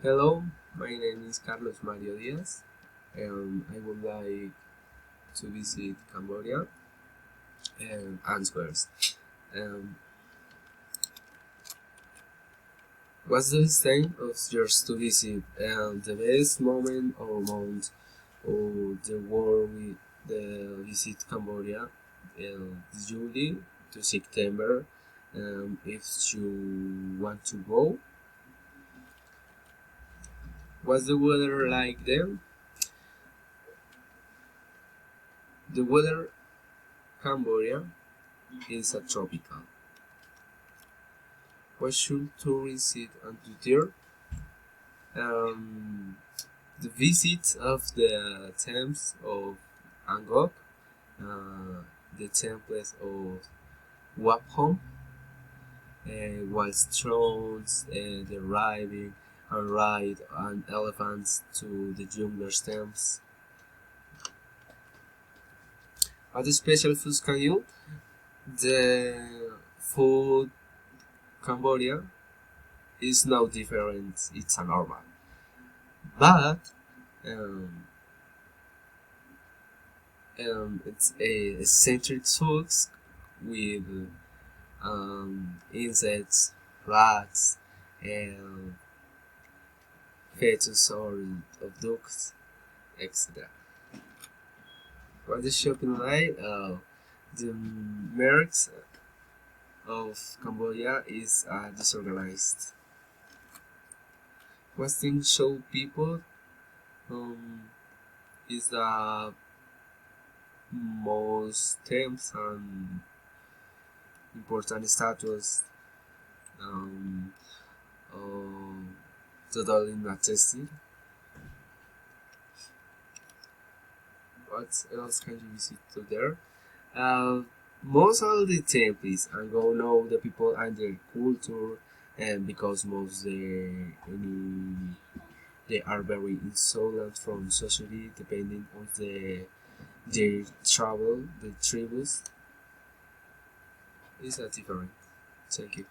Hello, my name is Carlos Mario Diaz, and I would like to visit Cambodia and answers. Um, what's the best time of yours to visit and the best moment or month or the world with the visit Cambodia July to September if you want to go. What's the weather like then? The weather Cambodia is a tropical. What should tourists and do there? Um, the visit of the temples of Angkor, the temples of Waphom, whilst thrones, the riding and ride on elephants to the jungle temples. What special foods can you? The food Cambodia is no different. It's a normal, but um, it's a eccentric hooks with insects, rats, and fetus or of ducks, etc. What the shopping like? The mercs of Cambodia is disorganized. What things show people is the most temps and important status um, um, totally not tested. What else can you visit to there? Uh, Most of the temples and go know the people and their culture, and because most they are very insolent from society depending on their travel, the tribus is a different. Thank you.